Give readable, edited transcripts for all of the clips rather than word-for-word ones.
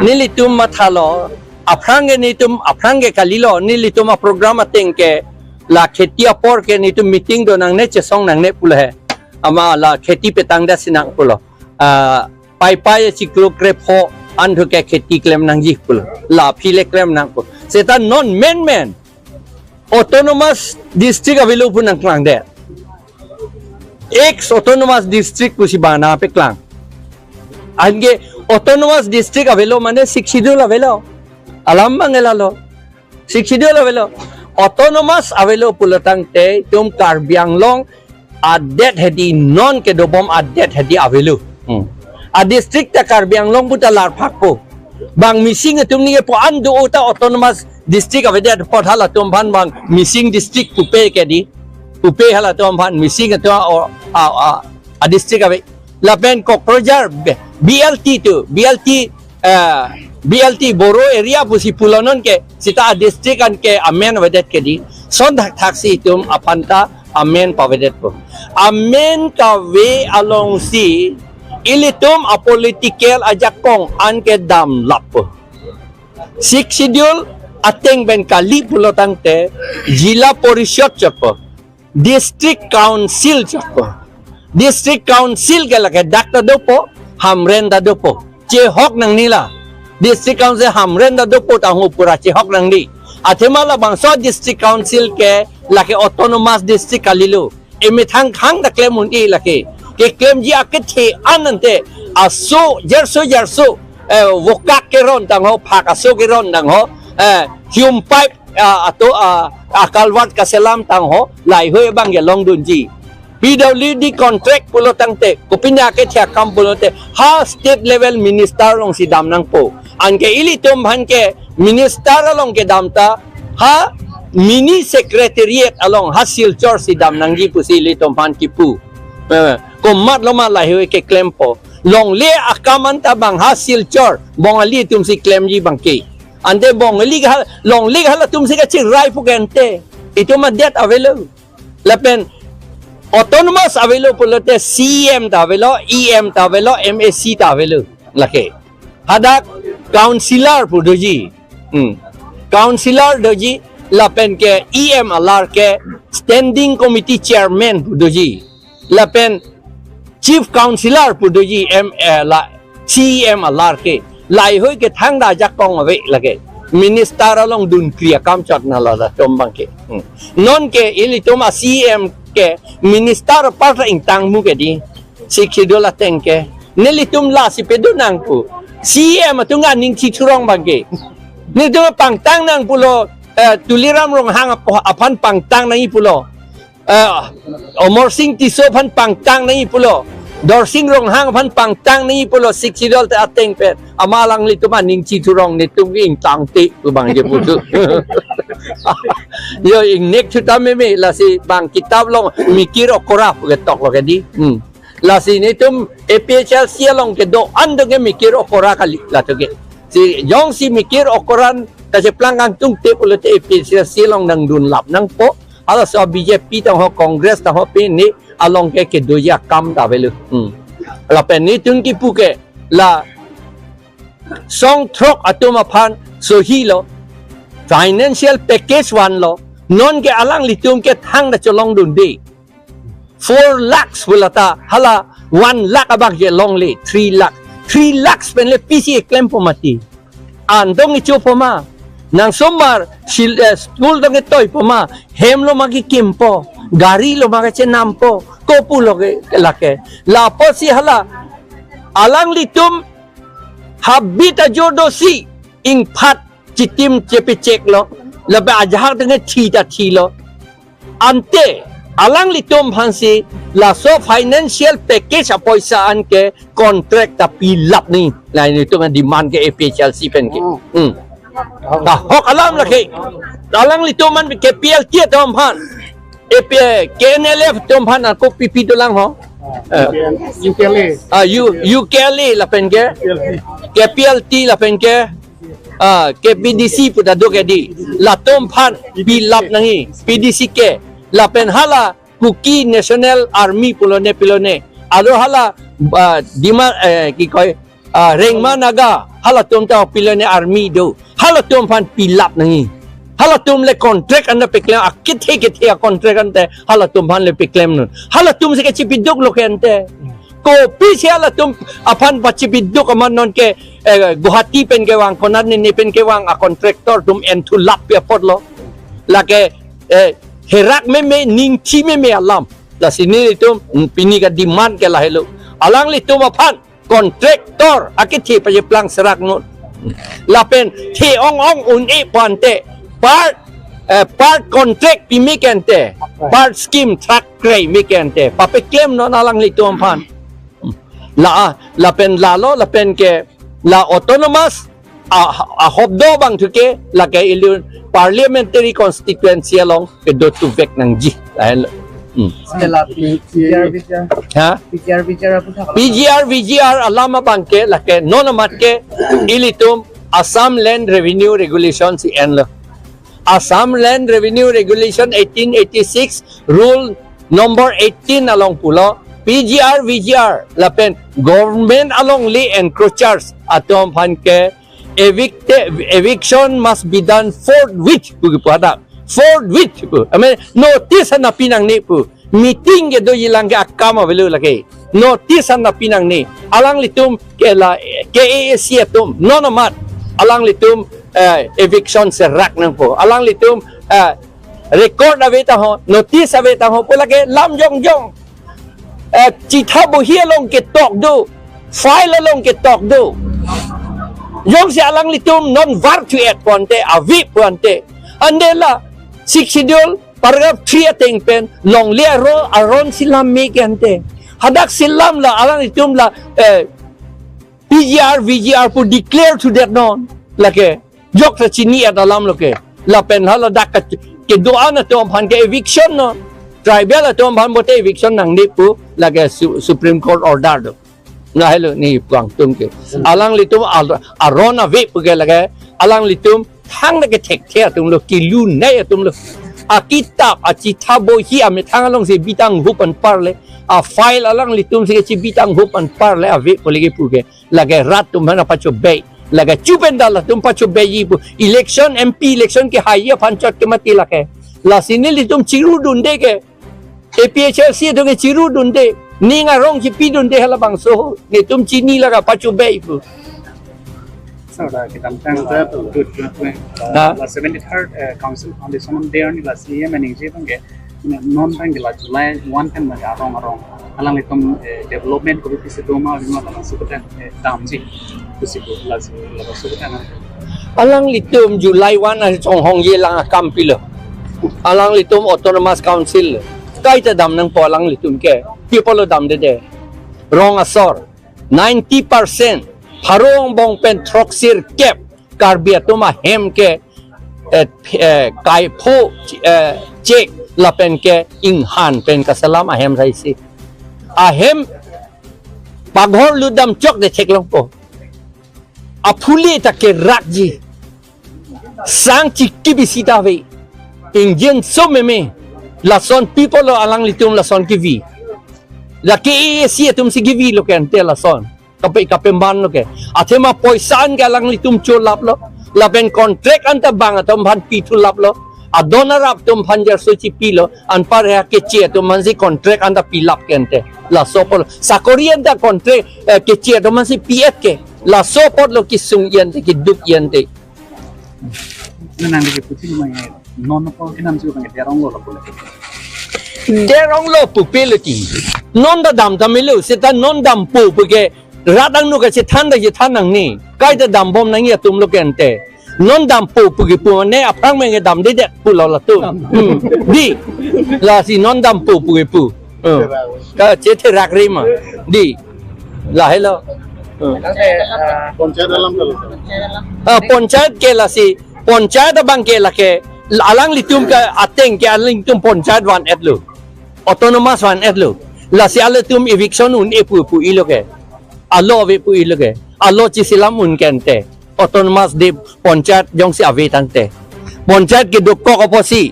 nilitum mathalo aprange nitum aprange kalilo nilitum program atengke la kheti apor ke nitum meeting do nang ne chesong nang ne pula hai ama la kheti petang da sinang pulo pai pai chiklo krepho andu ke kheti klem nang ji pula la phile klem nang pul seta non men autonomous district available nang klang de ex autonomous district pusi bana pe klang ange autonomous district available mane six schedule available alam mangelalo six schedule available autonomous available pulatang te tum karbiang long adet hedi non ke dobom adet hedi available a district ta karbiang long buta lar phakpo bang missing tum ni po ando uta autonomous district available pot hala tum ban bang missing district pupe ke di pupe hala tum ban missing to a district ave la ben kokrojar BLT tu BLT boro area pusi pulonon ke sita district an ke amen vedet ke di son taksi tum apanta amen pavedet po amen ka we along si ilitum a political ajakong an ke dam lap po six schedule ateng ben kali pulotang te jila porishad chapo district council chapo district council ke lake dakta dopo hamren da dopo che hok nang nila district council hamren da dopo tahu pura che hok nang ni athemala bangso district council ke lake autonomous district kalilu emi thang khang da claim un i lake ke claim ji akethe anante aso jerso vokak ke ron tang ho phak aso ke ron tang ho hum pipe ato akalwat kaselam tang ho lai hoi bang ye long dun ji PWD contract pulo tangte kupinya ke thia kam pulo te ha state level minister long si dam nang po anke ili tum bhan ke minister long ke dam ta ha mini secretariat along ha silchor si dam nang gi pusi li tum bhan ki pu ko mat lo ma lai hoi ke claim po long le akaman ta bang ha silchor bong ali tum si claim ji bang ke ande bong ali long lig hala tum si ka chi rai pu gente itu ma det available lapen autonomous available pulote CM ta available EM ta available MSC ta available lake hadak councilor pudoji councilor doji lapen ke EM alar ke standing committee chairman pudoji lapen chief councilor pudoji la CM alar ke lai hoi ke thang da jak kong ave lake minister along dun kriya kam chat na la tombang ke non ke ili toma CM ke minister parta intang mu ke di sikhidola tengke nelitum la si pedo nang pu CM tunga ning chi thurong bangke ni tu pangtang nang pulo tuliram rong hang apan pangtang nang ipulo omor sing tiso pan pangtang nang ipulo dorsing rong hang pan pangtang nang ipulo sikhidol ta ateng pe amalang lituma ning chi thurong ni tum ing tang ti tu bang je putu yo ing nek chuta me la si bang kitab long mikir okora ke tok lo ke di la si ni tum APHLC long ke do ando ke mikir okora kali la to ke si yong si mikir okoran ta se plangang tung te pulo te APHLC long nang dun lap nang po ala so BJP tang ho congress tang ho pe ni along ke do ya kam ta velu la pe ni tung ki pu ke la song throk atuma phan so hi lo financial package one lo non ke alang litum ke thang da cholong dun di 4 lakhs bulata hala 1 lakh abak je long le 3 lakhs pen le PC claim pomati andong ichu poma nang somar school dong toy poma hem lo magi kimpo gari lo magi chenampo kopu lo ke lake la posi hala alang litum habita jodosi ing phat chitim chepe chek lo labe ajahak dengan thi lo ante alang litum phansi la so financial package apoisaan ke contract tapi lap ni lain itu dengan demand ke APHLC pen ke hok alam laki alang litum man ke PLT tom phan KNLF tom phan ko pipi dolang ho UKLA la pen ke PLT la pen ke PDC puta do ke di la tom phan bilap nangi PDC ke la pen hala kuki national army pilone alo hala dima ki koi Rengma naga halatum ta pilane army do halatum pan pilap nangi halatum le contract anda peklem akit he contract ante halatum pan le peklem nun halatum se ke chipiduk lo ke ante kopi se halatum apan pachipiduk aman non ke Guwahati pen ke wang konan ni pen ke wang a contractor tum entu lap ya pot lo la ke herak me ning chi me alam la sini tum pini ka demand ke la hello alang li tum apan kontraktor akit thi pa plang serak no lapen thi ong un e pante part contract pi mikente part scheme track grey mikente pa pe claim no nalang li tu ampan lapen lalo lapen ke la autonomous a hobdo bang thuke la ke ilun parliamentary constituency along ke do tu vek nang ji PGR alama bangke lake nona matke ilitum Assam Land Revenue Regulation si enlo Assam Land Revenue Regulation 1886 rule number 18 along pulo PGR lapen government along li encroachers atom panke eviction must be done forthwith forthwith notice na pinang ni pu meeting ke do ilang ke akama velu lagi notice na pinang ni alang litum ke la KAC atum nonomat alang litum eviction serak nang po alang litum record aveta ho notice aveta ho pula ke lam jong chitha bo hi along ke tok do file along ke tok do yong si alang litum non virtuate ponte avi ponte andela 6 schedule paragraph 3 ateng pen long le aron silam me kente hadak silam la alang itum la VGR pu declare to that non lake jok ta chini at alam loke la pen hala dak ke doa na tom han ke eviction no tribal tom han bote eviction nang ni pu lake Supreme Court order do na hello ni puang tum ke alang litum aron ave pu ke lake alang litum thang na ke thek the tum lo kilun nei tum lo a kitab a chitha bo hi am thang along se bitang hupan parle a file alang litum se ke bitang hupan parle a ve polege pu ke lage rat tum na pacho be lage chupen dal tum pacho be yi pu election MP election ke haiya panchat ke mati lake la sini litum chiru dunde ke APHLC to ke chiru dunde ninga rong chi pi dunde hala bang so ni tum chini laga pacho be pu kita tentang la 73rd council foundation on there ni la CM and NG bangke non bang la July 1 kan ma arong alang itom development ko bi se to ma no la sukutan damji kusi ko la sukutan alang litum July 1 ang chong hong ye lang akam pilo alang litum autonomous council kai ta dam nang po alang litum ke people dam de wrong asor 90% harong bong pen troxir kep karbia tuma hem ke kai pho chek la pen ke inghan pen kasalam ahem raisi ahem paghor ludam chok de chek long po apuli ta ke rakji sang chikki bisita ve ingjen so meme la son people lo alang litum la son kivi la ke si tum si kivi lo ken te la son kapemban lo ke athema poisan ga lang litum cholap lo lapen contract anta bang atom bhan pitulap lo adona rap tum bhanjar suci pilo an par ha ke che tum manzi contract anta pilap kente la sopol sakorian da contract ke che tum manzi piet ke la sopot lo kisung yente ki duk yente nang ke puti mai non ko kinam su bang derong lo ko derong lo pupility non da dam tamilu sita non dam pu ke radang nu ka si thanda ye thanang ni kai da dam bom nang ye tum lo kente non dam pu pu ne aprang me nge dam de pu lo la tu di la si non dam pu ka che the rak ri ma di la hello panchayat dalam पंचायत के la si panchayat bang ke la ke alang litum ka ateng ke alang litum panchayat wan et lu autonomous wan et lu la si ala tum eviction un e pu ilo ke alo ve pu iloge alo chi silam un kente autonomous de panchayat jong si ave tante panchayat ke do ko oposi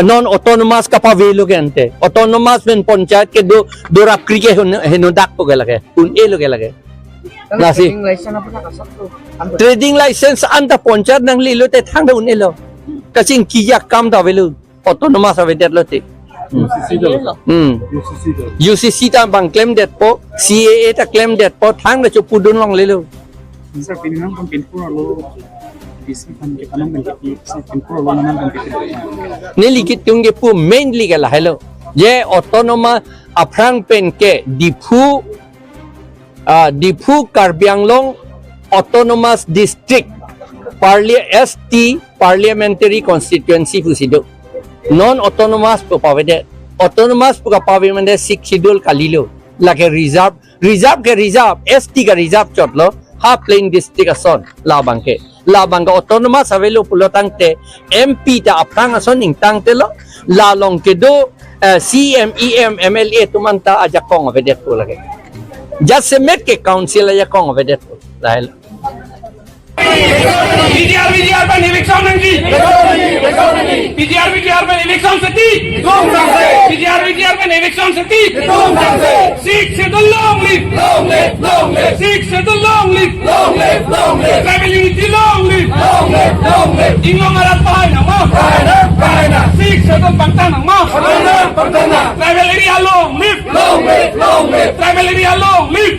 non autonomous ka pa ve lo kente autonomous men panchayat ke do rap krike henodak po lage un e lo lage Nasi. Training license apa nak kasar tu? Trading license anda poncat nang lilo te thang da unelo. Kasing kiyak kam da velu. Autonomous avedet lo te. UCC ta bang claim det po, CAA ta claim det po thang da chu pudun long lelo. Sir, pinang kung pinpuro lo bisi kan ke kanong mengki pinpuro lo naman kung pinpuro. Nilikit yung ge pu mainly ga la hello. Ye autonomous aprang pen ke Difu Karbianglong Autonomous District ST Parliamentary Constituency Fusido non-autonomous po pawede autonomous po kapawimende 6 schedule kalilo lake reserve ST ka reserve chotlo half plain district ason labang ka autonomous avelo pulotang te MP ta aprang ason ing tang te lo lalong ke do CM EM MLA tumanta aja kong avedet po lage just met ke council aja kong avedet po dahil PGR ban election nanti. PGR ban election seti. PGR ban election seti. Six settle long live. Six settle long live. Tribal unity long live. Inglong arat pahay na mo. Six settle pangtan na mo. Tribal area long live. Tribal area long live.